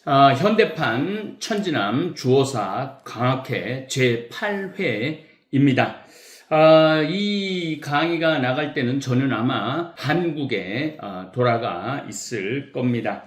현대판 천지남 주호사 강학회 제8회입니다. 이 강의가 나갈 때는 저는 아마 한국에 돌아가 있을 겁니다.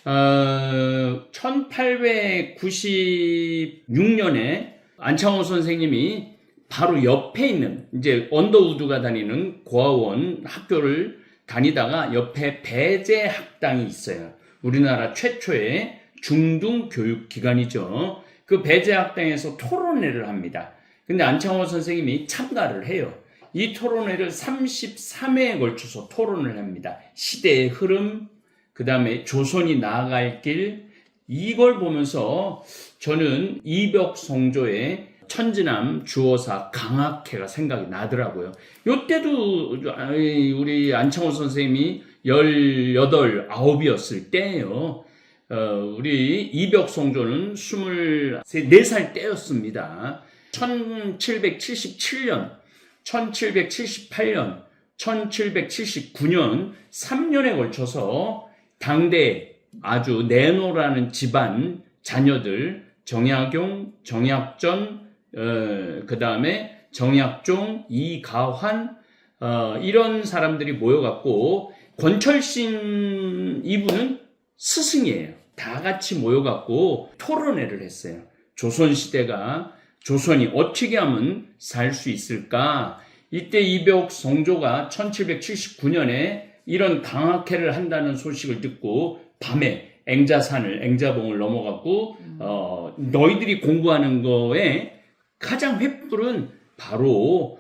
1896년에 안창호 선생님이 바로 옆에 있는 이제 언더우드가 다니는 고아원 학교를 다니다가 옆에 배제학당이 있어요. 우리나라 최초의 중등교육기관이죠. 그 배제학당에서 토론회를 합니다. 근데 안창호 선생님이 참가를 해요. 이 토론회를 33회에 걸쳐서 토론을 합니다. 시대의 흐름, 그 다음에 조선이 나아갈 길, 이걸 보면서 저는 이벽성조의 천지남 주호사 강학회가 생각이 나더라고요. 요때도 우리 안창호 선생님이 18, 9이었을 때예요. 우리 이벽성조는 24살 때였습니다. 1777년, 1778년, 1779년 3년에 걸쳐서 당대 아주 내노라는 집안 자녀들 정약용, 정약전, 그 다음에 정약종, 이가환 이런 사람들이 모여갖고 권철신 이분은 스승이에요. 다 같이 모여갖고 토론회를 했어요. 조선시대가 조선이 어떻게 하면 살 수 있을까? 이때 이벽성조가 1779년에 이런 강학회를 한다는 소식을 듣고 밤에 앵자봉을 넘어갔고 너희들이 공부하는 거에 가장 횃불은 바로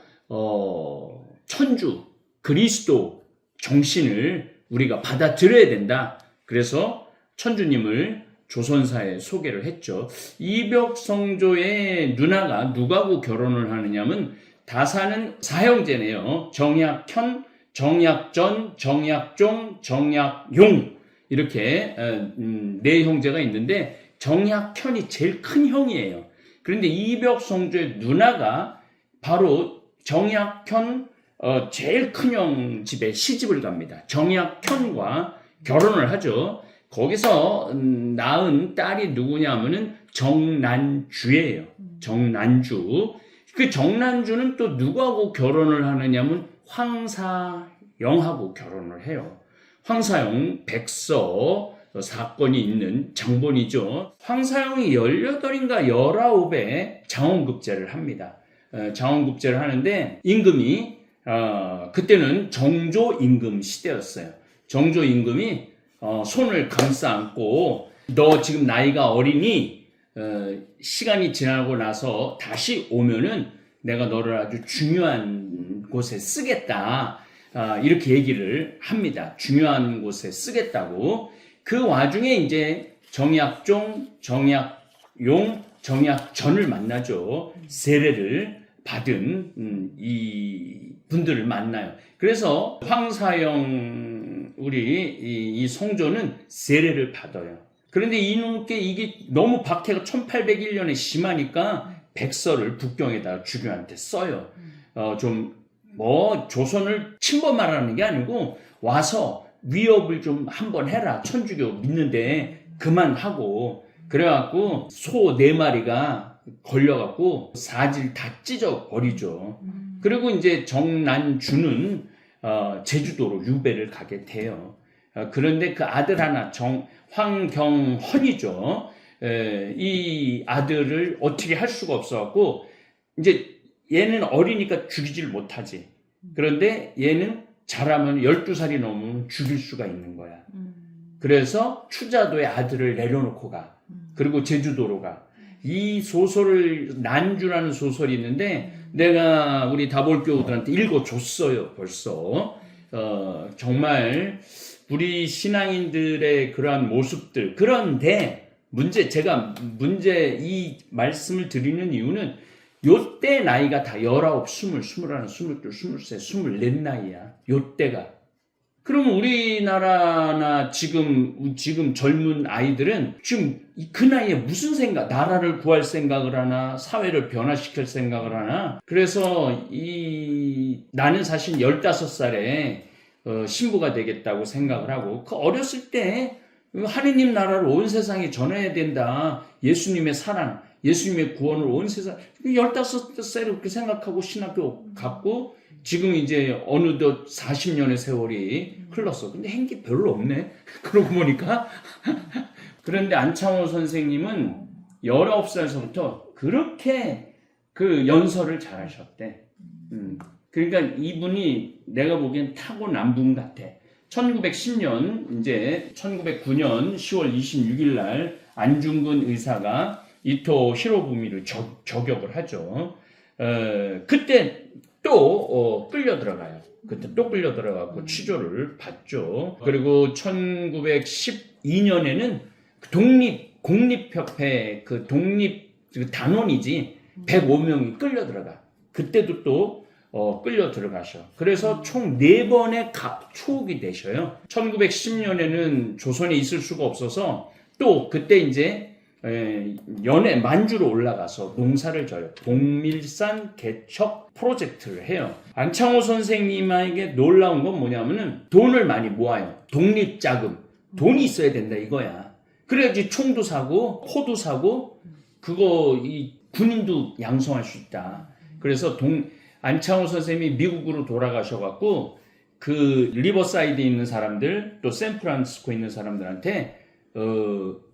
천주 그리스도 정신을 우리가 받아들여야 된다. 그래서 천주님을 조선사에 소개를 했죠. 이벽성조의 누나가 누구하고 결혼을 하느냐면 다사는 사형제네요. 정약현, 정약전, 정약종, 정약용 이렇게 네 형제가 있는데 정약현이 제일 큰 형이에요. 그런데 이벽성조의 누나가 바로 정약현 제일 큰 형 집에 시집을 갑니다. 정약현과 결혼을 하죠. 거기서 낳은 딸이 누구냐면은 정난주예요. 정난주. 그 정난주는 또 누구하고 결혼을 하느냐면 황사영하고 결혼을 해요. 황사영 백서 사건이 있는 장본이죠. 황사영이 18인가 19에 장원급제를 합니다. 장원급제를 하는데 임금이 그때는 정조 임금 시대였어요. 정조 임금이 손을 감싸 안고 너 지금 나이가 어리니 시간이 지나고 나서 다시 오면은 내가 너를 아주 중요한 곳에 쓰겠다. 이렇게 얘기를 합니다. 중요한 곳에 쓰겠다고. 그 와중에 이제 정약종, 정약용, 정약전을 만나죠. 세례를 받은 이 분들을 만나요. 그래서 황사영 우리 이 성조는 세례를 받아요. 그런데 이놈께 이게 너무 박해가 1801년에 심하니까 백서를 북경에다 주교한테 써요. 조선을 침범하라는 게 아니고 와서 위협을 좀 한번 해라. 천주교 믿는데 그만하고. 그래갖고 소 4마리가 걸려갖고 사질 다 찢어버리죠. 그리고 이제 정난주는 제주도로 유배를 가게 돼요. 그런데 그 아들 하나 황경헌이죠. 이 아들을 어떻게 할 수가 없어갖고 이제 얘는 어리니까 죽이질 못하지. 그런데 얘는 자라면 12살이 넘으면 죽일 수가 있는 거야. 그래서 추자도에 아들을 내려놓고 가. 그리고 제주도로 가. 이 소설을 난주라는 소설이 있는데 내가 우리 다볼교우들한테 읽어줬어요. 벌써. 정말 우리 신앙인들의 그러한 모습들. 그런데 제가 이 말씀을 드리는 이유는 요때 나이가 다 19, 20, 21, 22, 23, 24 나이야. 요때가. 그럼 우리나라나 지금 젊은 아이들은 지금 그 나이에 무슨 생각, 나라를 구할 생각을 하나, 사회를 변화시킬 생각을 하나. 그래서 나는 사실 15살에 신부가 되겠다고 생각을 하고, 그 어렸을 때 하느님 나라를 온 세상에 전해야 된다. 예수님의 사랑, 예수님의 구원을 온 세상. 15살 그렇게 생각하고 신학교 갔고 지금 이제 어느덧 40년의 세월이 흘렀어. 근데 한 게 별로 없네. 그러고 보니까. 그런데 안창호 선생님은 19살서부터 그렇게 그 연설을 잘하셨대. 그러니까 이분이 내가 보기엔 타고난 분 같아. 1910년, 이제 1909년 10월 26일 날 안중근 의사가 이토 히로부미를 저격을 하죠. 그때 또 끌려 들어가요. 그때 또 끌려 들어가고 취조를 받죠. 그리고 1912년에는 공립협회 그 단원이지 105명이 끌려 들어가. 그때도 또 끌려 들어가셔. 그래서 총 4번의 초옥이 되셔요. 1910년에는 조선에 있을 수가 없어서 또 그때 이제 만주로 올라가서 농사를 져요. 봉밀산 개척 프로젝트를 해요. 안창호 선생님에게 놀라운 건 뭐냐면은 돈을 많이 모아요. 독립자금. 돈이 있어야 된다 이거야. 그래야지 총도 사고 포도 사고 이 군인도 양성할 수 있다. 그래서 안창호 선생님이 미국으로 돌아가셔갖고 그 리버사이드에 있는 사람들 또 샌프란시스코에 있는 사람들한테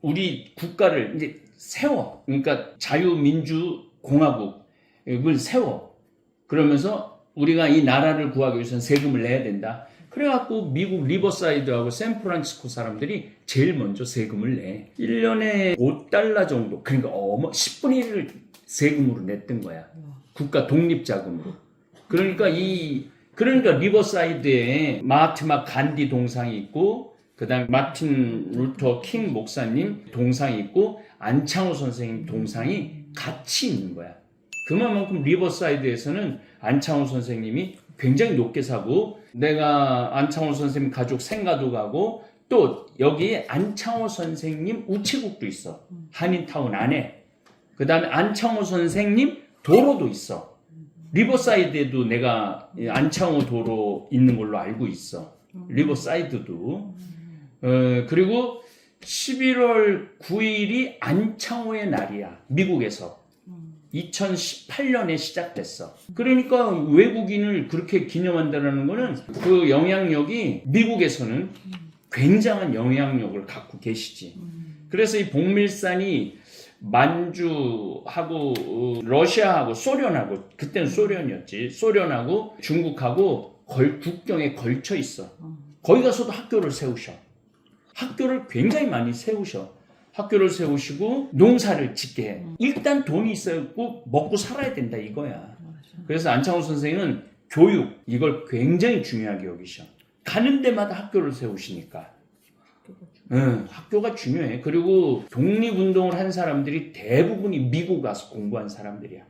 우리 국가를 이제 세워. 그러니까 자유민주공화국을 세워. 그러면서 우리가 이 나라를 구하기 위해서는 세금을 내야 된다. 그래갖고 미국 리버사이드하고 샌프란시스코 사람들이 제일 먼저 세금을 내. 1년에 $5 정도. 그러니까 10분의 1을 세금으로 냈던 거야. 국가 독립자금으로. 그러니까 리버사이드에 마하트마 간디 동상이 있고, 그 다음에 마틴 루터 킹 목사님 동상이 있고, 안창호 선생님 동상이 같이 있는 거야. 그만큼 리버사이드에서는 안창호 선생님이 굉장히 높게 사고, 내가 안창호 선생님 가족 생가도 가고, 또 여기에 안창호 선생님 우체국도 있어. 한인타운 안에. 그 다음에 안창호 선생님 도로도 있어. 리버사이드에도 내가 안창호 도로 있는 걸로 알고 있어. 리버사이드도. 그리고 11월 9일이 안창호의 날이야. 미국에서. 2018년에 시작됐어. 그러니까 외국인을 그렇게 기념한다는 거는 그 영향력이 미국에서는 굉장한 영향력을 갖고 계시지. 그래서 이 봉밀산이 만주하고 러시아하고 소련하고, 그때는 소련이었지, 소련하고 중국하고 국경에 걸쳐 있어. 거기 가서도 학교를 세우셔. 학교를 굉장히 많이 세우셔. 학교를 세우시고 농사를 짓게 해. 일단 돈이 있어야고 먹고 살아야 된다 이거야. 그래서 안창호 선생은 교육, 이걸 굉장히 중요하게 여기셔. 가는 데마다 학교를 세우시니까. 학교가 중요해. 그리고 독립운동을 한 사람들이 대부분이 미국 가서 공부한 사람들이야.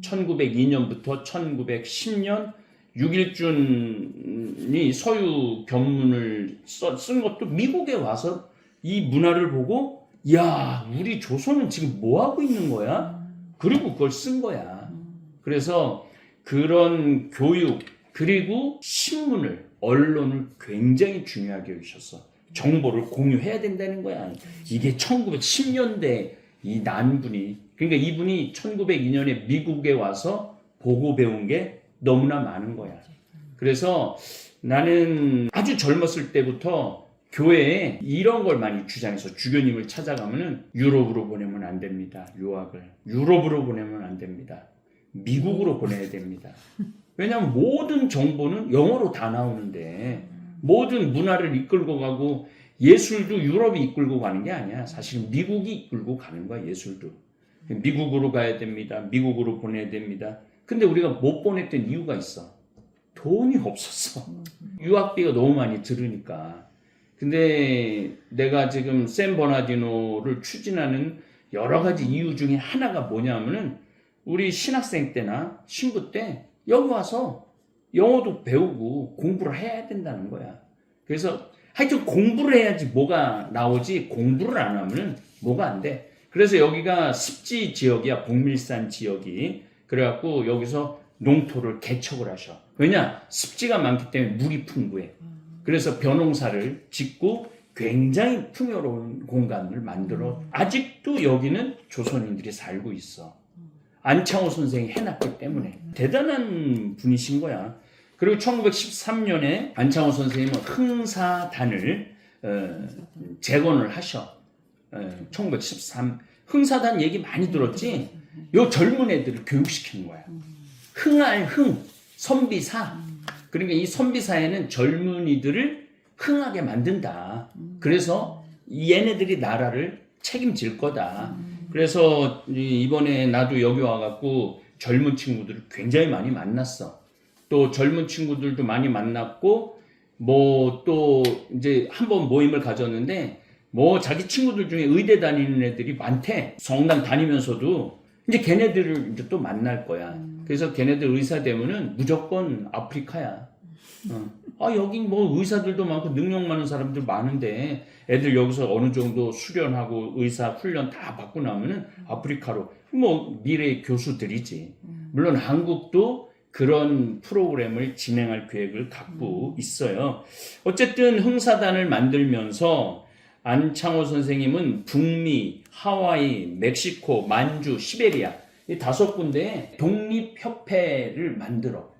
1902년부터 1910년 6.1준이 서유 견문을 쓴 것도 미국에 와서 이 문화를 보고, 야, 우리 조선은 지금 뭐 하고 있는 거야? 그리고 그걸 쓴 거야. 그래서 그런 교육, 그리고 신문을, 언론을 굉장히 중요하게 여기셨어. 정보를 공유해야 된다는 거야. 이게 1910년대 이 난분이, 그러니까 이분이 1902년에 미국에 와서 보고 배운 게 너무나 많은 거야. 그래서 나는 아주 젊었을 때부터 교회에 이런 걸 많이 주장해서 주교님을 찾아가면은 유럽으로 보내면 안 됩니다. 유학을. 유럽으로 보내면 안 됩니다. 미국으로 보내야 됩니다. 왜냐하면 모든 정보는 영어로 다 나오는데, 모든 문화를 이끌고 가고, 예술도 유럽이 이끌고 가는 게 아니야. 사실 미국이 이끌고 가는 거야, 예술도. 미국으로 가야 됩니다. 미국으로 보내야 됩니다. 근데 우리가 못 보냈던 이유가 있어. 돈이 없었어. 유학비가 너무 많이 들으니까. 근데 내가 지금 샌 버나디노를 추진하는 여러 가지 이유 중에 하나가 뭐냐면은, 우리 신학생 때나 신부 때 여기 와서 영어도 배우고 공부를 해야 된다는 거야. 그래서 하여튼 공부를 해야지 뭐가 나오지, 공부를 안 하면은 뭐가 안 돼. 그래서 여기가 습지 지역이야, 봉밀산 지역이. 그래갖고 여기서 농토를 개척을 하셔. 왜냐? 습지가 많기 때문에 물이 풍부해. 그래서 벼농사를 짓고 굉장히 풍요로운 공간을 만들어 아직도 여기는 조선인들이 살고 있어. 안창호 선생이 해놨기 때문에 대단한 분이신 거야. 그리고 1913년에 안창호 선생님은 흥사단을 재건을 하셔. 1913 흥사단 얘기 많이 들었지? 요 젊은 애들을 교육시키는 거야. 흥할 흥, 선비사. 그러니까 이 선비사에는 젊은이들을 흥하게 만든다. 그래서 얘네들이 나라를 책임질 거다. 그래서 이번에 나도 여기 와갖고 젊은 친구들을 굉장히 많이 만났어. 또 젊은 친구들도 많이 만났고, 뭐 또 이제 한번 모임을 가졌는데, 뭐 자기 친구들 중에 의대 다니는 애들이 많대. 성당 다니면서도 이제 걔네들을 이제 또 만날 거야. 그래서 걔네들 의사 되면은 무조건 아프리카야. 여기 뭐 의사들도 많고 능력 많은 사람들 많은데 애들 여기서 어느 정도 수련하고 의사 훈련 다 받고 나면은 아프리카로 뭐 미래의 교수들이지. 물론 한국도 그런 프로그램을 진행할 계획을 갖고 있어요. 어쨌든 흥사단을 만들면서 안창호 선생님은 북미, 하와이, 멕시코, 만주, 시베리아 이 5군데에 독립협회를 만들어.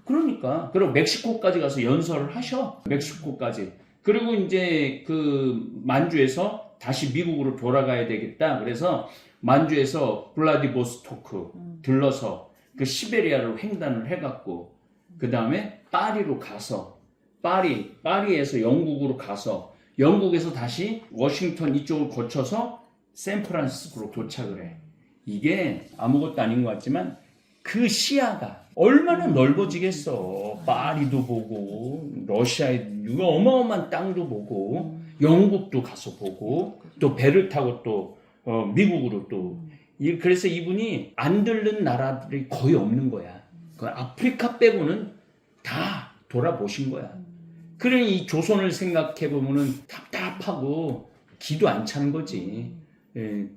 그러니까. 그리고 멕시코까지 가서 연설을 하셔. 멕시코까지. 그리고 이제 그 만주에서 다시 미국으로 돌아가야 되겠다. 그래서 만주에서 블라디보스토크 들러서 그 시베리아로 횡단을 해갖고 그 다음에 파리로 가서 파리에서 영국으로 가서 영국에서 다시 워싱턴 이쪽을 거쳐서 샌프란시스코로 도착을 해. 이게 아무것도 아닌 것 같지만 그 시야가 얼마나 넓어지겠어. 파리도 보고 러시아의 어마어마한 땅도 보고 영국도 가서 보고 또 배를 타고 또 미국으로 또 그래서 이분이 안 들른 나라들이 거의 없는 거야. 그 아프리카 빼고는 다 돌아보신 거야. 그러니 이 조선을 생각해 보면은 답답하고 기도 안 차는 거지.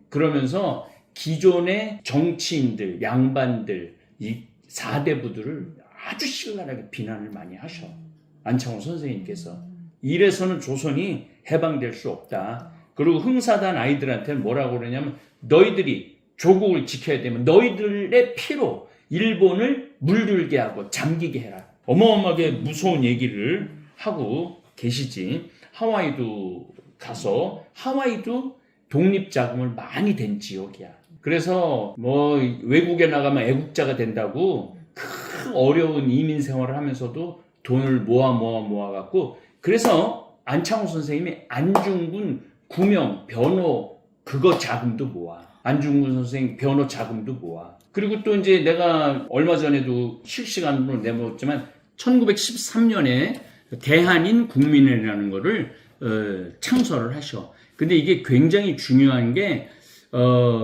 그러면서 기존의 정치인들, 양반들, 이 4대부들을 아주 신랄하게 비난을 많이 하셔. 안창호 선생님께서. 이래서는 조선이 해방될 수 없다. 그리고 흥사단 아이들한테는 뭐라고 그러냐면 너희들이 조국을 지켜야 되면 너희들의 피로 일본을 물들게 하고 잠기게 해라. 어마어마하게 무서운 얘기를 하고 계시지. 하와이도 가서 하와이도 독립자금을 많이 댄 지역이야. 그래서 뭐 외국에 나가면 애국자가 된다고 큰 어려운 이민 생활을 하면서도 돈을 모아 갖고 그래서 안창호 선생님이 안중근 구명 변호 그거 자금도 모아. 안중근 선생 변호 자금도 모아. 그리고 또 이제 내가 얼마 전에도 실시간으로 내놓았지만 1913년에 대한인 국민회라는 거를 창설을 하셔. 근데 이게 굉장히 중요한 게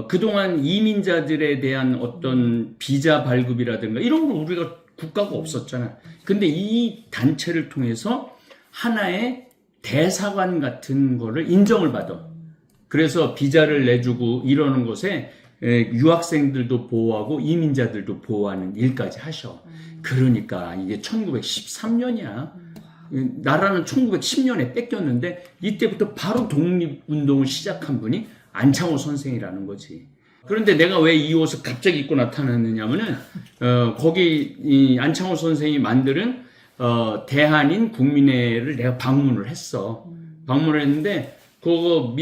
그동안 이민자들에 대한 어떤 비자 발급이라든가 이런 거 우리가 국가가 없었잖아. 근데 이 단체를 통해서 하나의 대사관 같은 거를 인정을 받아. 그래서 비자를 내주고 이러는 것에 유학생들도 보호하고 이민자들도 보호하는 일까지 하셔. 그러니까 이게 1913년이야. 나라는 1910년에 뺏겼는데 이때부터 바로 독립운동을 시작한 분이 안창호 선생이라는 거지. 그런데 내가 왜 이 옷을 갑자기 입고 나타났느냐면은 거기 이 안창호 선생이 만드는 대한인 국민회를 내가 방문을 했어. 방문을 했는데 그거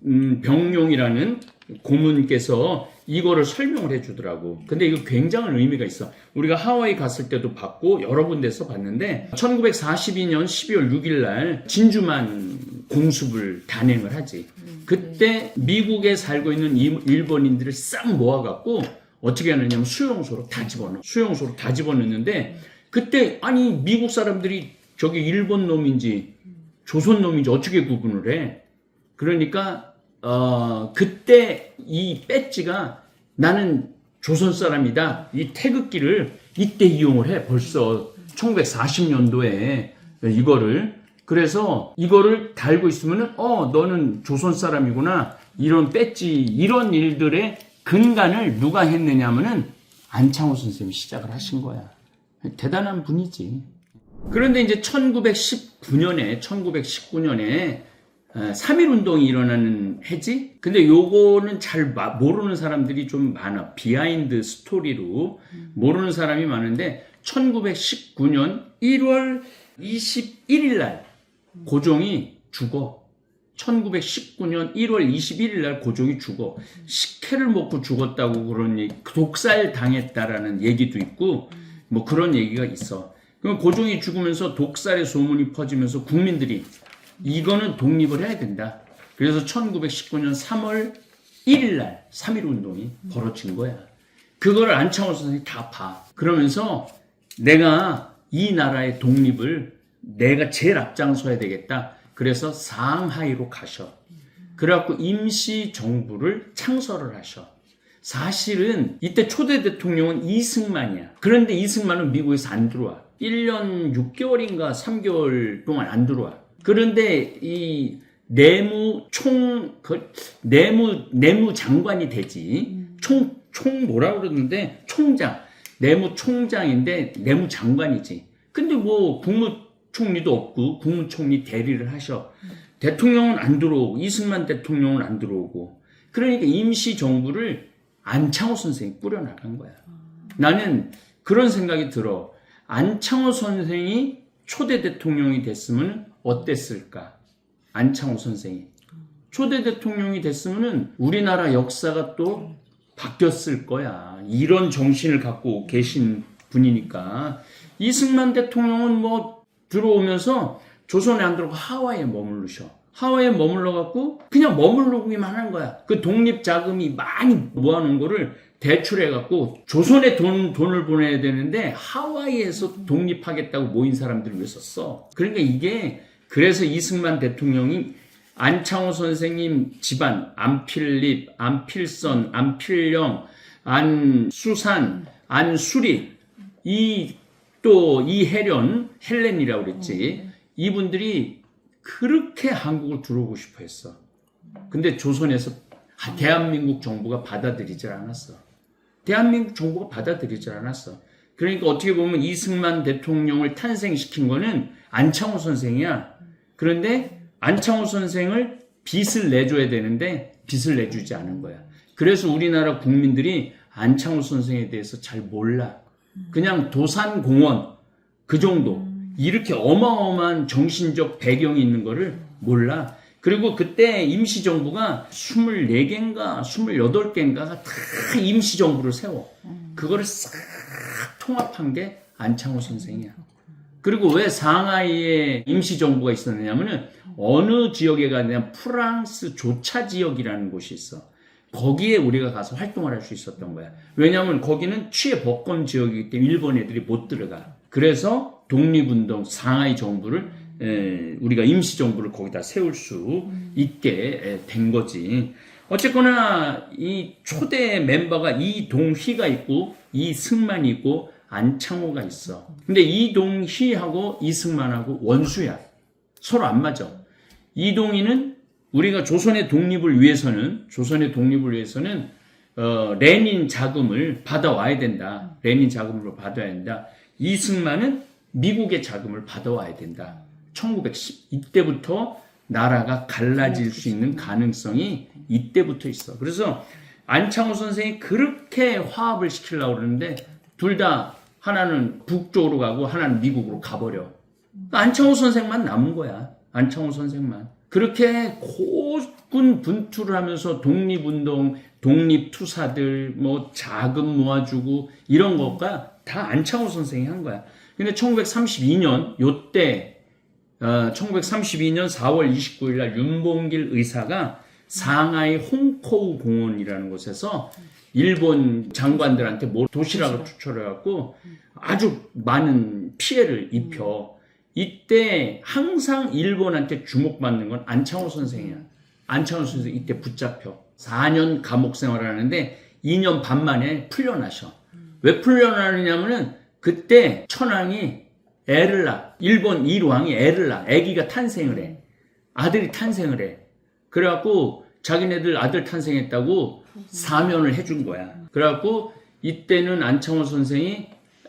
민병용이라는 고문께서 이거를 설명을 해주더라고. 근데 이거 굉장한 의미가 있어. 우리가 하와이 갔을 때도 봤고 여러 군데서 봤는데 1942년 12월 6일 날 진주만 공습을 단행을 하지. 그때 미국에 살고 있는 일본인들을 싹 모아갖고 어떻게 하느냐면 수용소로 다 집어넣는데 그때 아니 미국 사람들이 저기 일본 놈인지 조선 놈인지 어떻게 구분을 해? 그러니까 그때 이 배지가 나는 조선 사람이다. 이 태극기를 이때 이용을 해. 벌써 1940년도에 이거를. 그래서 이거를 달고 있으면은 너는 조선 사람이구나. 이런 배지 이런 일들의 근간을 누가 했느냐면은 안창호 선생님이 시작을 하신 거야. 대단한 분이지. 그런데 이제 1919년에 3.1운동이 일어나는 해지? 근데 요거는 잘 모르는 사람들이 좀 많아. 비하인드 스토리로 모르는 사람이 많은데 1919년 1월 21일 날 고종이 죽어. 1919년 1월 21일 날 고종이 죽어. 식혜를 먹고 죽었다고 그런 얘기, 독살 당했다라는 얘기도 있고 뭐 그런 얘기가 있어. 그럼 고종이 죽으면서 독살의 소문이 퍼지면서 국민들이 이거는 독립을 해야 된다. 그래서 1919년 3월 1일 날 3.1운동이 벌어진 거야. 그거를 안창호 선생님이 다 봐. 그러면서 내가 이 나라의 독립을 내가 제일 앞장서야 되겠다. 그래서 상하이로 가셔. 그래갖고 임시정부를 창설을 하셔. 사실은 이때 초대 대통령은 이승만이야. 그런데 이승만은 미국에서 안 들어와. 1년 6개월인가 3개월 동안 안 들어와. 그런데 이 내무장관이 되지. 뭐라고 그러는데 내무총장인데 내무장관이지. 근데 뭐 국무총리도 없고 국무총리 대리를 하셔. 대통령은 안 들어오고 이승만 대통령은 안 들어오고. 그러니까 임시정부를 안창호 선생이 꾸려나간 거야. 나는 그런 생각이 들어. 안창호 선생이 초대 대통령이 됐으면 어땠을까? 안창호 선생이. 초대 대통령이 됐으면 우리나라 역사가 또 바뀌었을 거야. 이런 정신을 갖고 계신 분이니까. 이승만 대통령은 뭐 들어오면서 조선에 안 들어가고 하와이에 머무르셔. 하와이에 머물러갖고 그냥 머물러기만 한 거야. 그 독립 자금이 많이 모아놓은 거를 대출해갖고 조선에 돈을 보내야 되는데 하와이에서 독립하겠다고 모인 사람들을 위해 썼어. 그러니까 이게 그래서 이승만 대통령이 안창호 선생님 집안 안필립, 안필선, 안필령, 안수산, 안수리 이 해련 헬렌이라고 그랬지. 이분들이 그렇게 한국을 들어오고 싶어 했어. 근데 조선에서 대한민국 정부가 받아들이질 않았어. 그러니까 어떻게 보면 이승만 대통령을 탄생시킨 거는 안창호 선생이야. 그런데 안창호 선생을 빚을 내줘야 되는데 빚을 내주지 않은 거야. 그래서 우리나라 국민들이 안창호 선생에 대해서 잘 몰라. 그냥 도산공원 그 정도. 이렇게 어마어마한 정신적 배경이 있는 거를 몰라. 그리고 그때 임시정부가 24개인가 28개인가가 다 임시정부를 세워. 그거를 싹 통합한 게 안창호 선생이야. 그리고 왜 상하이에 임시정부가 있었느냐면은 어느 지역에 가냐면 프랑스 조차 지역이라는 곳이 있어. 거기에 우리가 가서 활동을 할 수 있었던 거야. 왜냐하면 거기는 취해복권 지역이기 때문에 일본 애들이 못 들어가. 그래서 독립운동 상하이 정부를 우리가 임시정부를 거기다 세울 수 있게 된 거지. 어쨌거나 이 초대 멤버가 이동휘가 있고 이승만이 있고 안창호가 있어. 근데 이동휘하고 이승만하고 원수야. 서로 안 맞아. 이동휘는 우리가 조선의 독립을 위해서는 레닌 자금을 받아와야 된다. 레닌 자금으로 받아야 된다. 이승만은 미국의 자금을 받아와야 된다. 1910 이때부터 나라가 갈라질 수 있는 가능성이 이때부터 있어. 그래서 안창호 선생이 그렇게 화합을 시키려고 그러는데 둘 다 하나는 북쪽으로 가고 하나는 미국으로 가버려. 안창호 선생만 남은 거야. 안창호 선생만. 그렇게 고군분투를 하면서 독립운동, 독립투사들, 뭐 자금 모아주고 이런 것과 다 안창호 선생이 한 거야. 근데 1932년 요때 1932년 4월 29일 날 윤봉길 의사가 상하이 홍코우 공원이라는 곳에서 일본 장관들한테 도시락을 추천해갖고 아주 많은 피해를 입혀. 이때 항상 일본한테 주목받는 건 안창호 선생이야. 안창호 선생 이때 붙잡혀. 4년 감옥 생활을 하는데 2년 반 만에 풀려나셔. 왜 풀려나느냐면은 그때 천황이 애를 낳아. 일본 일왕이 애를 낳아. 아기가 탄생을 해. 아들이 탄생을 해. 그래갖고 자기네들 아들 탄생했다고 사면을 해준 거야. 그래갖고 이때는 안창호 선생이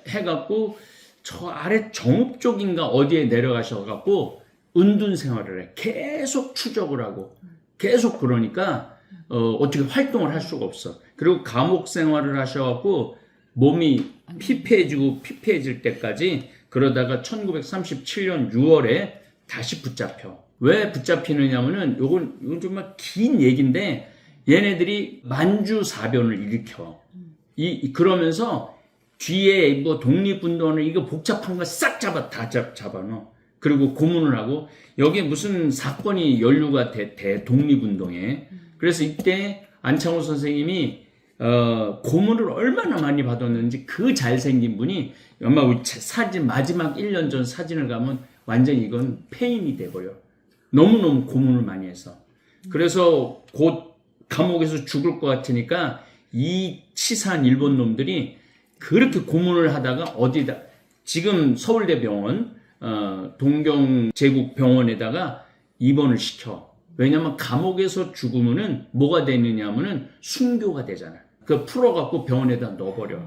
해갖고 저 아래 정읍 쪽인가 어디에 내려가셔갖고 은둔 생활을 해. 계속 추적을 하고 계속 그러니까 어떻게 활동을 할 수가 없어. 그리고 감옥 생활을 하셔갖고 몸이 피폐해질 때까지 그러다가 1937년 6월에 다시 붙잡혀. 왜 붙잡히느냐면은 이건 정말 긴 얘기인데 얘네들이 만주사변을 일으켜. 그러면서 뒤에 뭐 독립운동을 이거 복잡한 거 싹 잡아넣어. 그리고 고문을 하고 여기에 무슨 사건이 연루가 돼 독립운동에. 그래서 이때 안창호 선생님이 고문을 얼마나 많이 받았는지 그 잘생긴 분이 아마 우리 사진 마지막 1년 전 사진을 가면 완전히 이건 페인이 돼버려. 너무너무 고문을 많이 해서. 그래서 곧 감옥에서 죽을 것 같으니까 이 치사한 일본 놈들이 그렇게 고문을 하다가 어디다 지금 서울대병원 동경제국병원에다가 입원을 시켜. 왜냐면 감옥에서 죽으면은 뭐가 되느냐면은 순교가 되잖아. 그 풀어갖고 병원에다 넣어버려.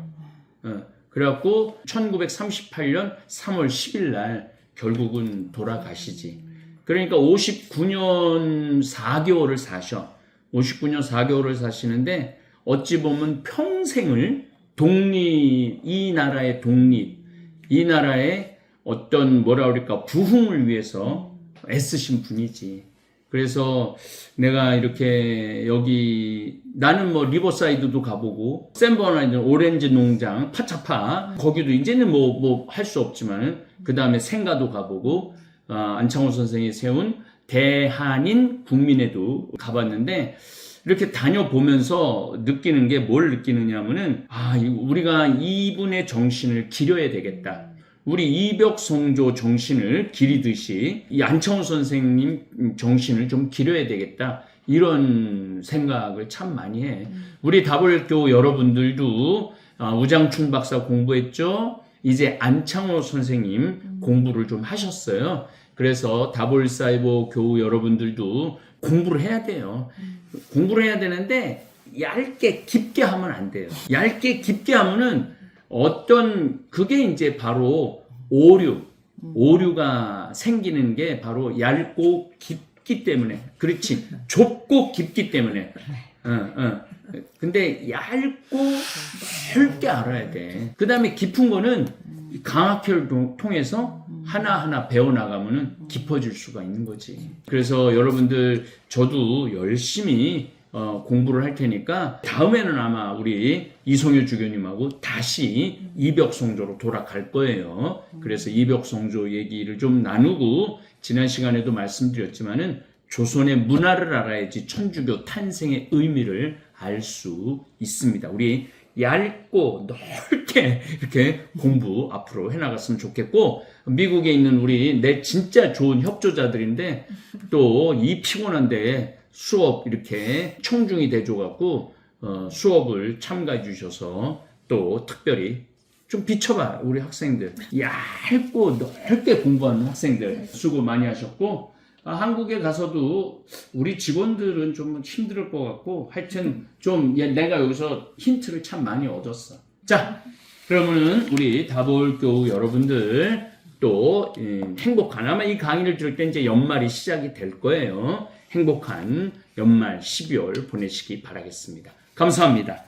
그래갖고 1938년 3월 10일 날 결국은 돌아가시지. 그러니까 59년 4개월을 사셔. 59년 4개월을 사시는데 어찌 보면 평생을 이 나라의 독립, 이 나라의 어떤 뭐라 그럴까 부흥을 위해서 애쓰신 분이지. 그래서 내가 이렇게 여기 나는 뭐 리버사이드도 가보고 샌버나이드 오렌지 농장 파차파 거기도 이제는 뭐 할 수 없지만 그 다음에 생가도 가보고 안창호 선생이 세운 대한인 국민회도 가봤는데 이렇게 다녀보면서 느끼는 게 뭘 느끼느냐면은 우리가 이분의 정신을 기려야 되겠다. 우리 이벽성조 정신을 기리듯이 이 안창호 선생님 정신을 좀 기려야 되겠다. 이런 생각을 참 많이 해. 우리 다볼교 여러분들도 우장춘 박사 공부했죠. 이제 안창호 선생님 공부를 좀 하셨어요. 그래서 다볼사이버 교우 여러분들도 공부를 해야 돼요. 공부를 해야 되는데 얇게 깊게 하면 안 돼요. 얇게 깊게 하면은 그게 이제 바로 오류가 생기는 게 바로 얇고 깊기 때문에. 그렇지. 좁고 깊기 때문에. 근데 얇고 넓게 알아야 돼. 그 다음에 깊은 거는 강학회를 통해서 하나하나 배워나가면은 깊어질 수가 있는 거지. 그래서 여러분들, 저도 열심히 공부를 할 테니까 다음에는 아마 우리 이성효 주교님하고 다시 이벽성조로 돌아갈 거예요. 그래서 이벽성조 얘기를 좀 나누고, 지난 시간에도 말씀드렸지만은 조선의 문화를 알아야지 천주교 탄생의 의미를 알 수 있습니다. 우리 얇고 넓게 이렇게 공부 앞으로 해나갔으면 좋겠고, 미국에 있는 내 진짜 좋은 협조자들인데 또 이 피곤한데 수업 이렇게 청중이 돼줘갖고 수업을 참가해 주셔서 또 특별히 좀 비춰봐. 우리 학생들 얇고 넓게 공부하는 학생들 수고 많이 하셨고, 한국에 가서도 우리 직원들은 좀 힘들 것 같고, 하여튼 좀 내가 여기서 힌트를 참 많이 얻었어. 자, 그러면은 우리 다볼교우 여러분들 또 행복한, 아마 이 강의를 들을 때 이제 연말이 시작이 될 거예요. 행복한 연말 12월 보내시기 바라겠습니다. 감사합니다.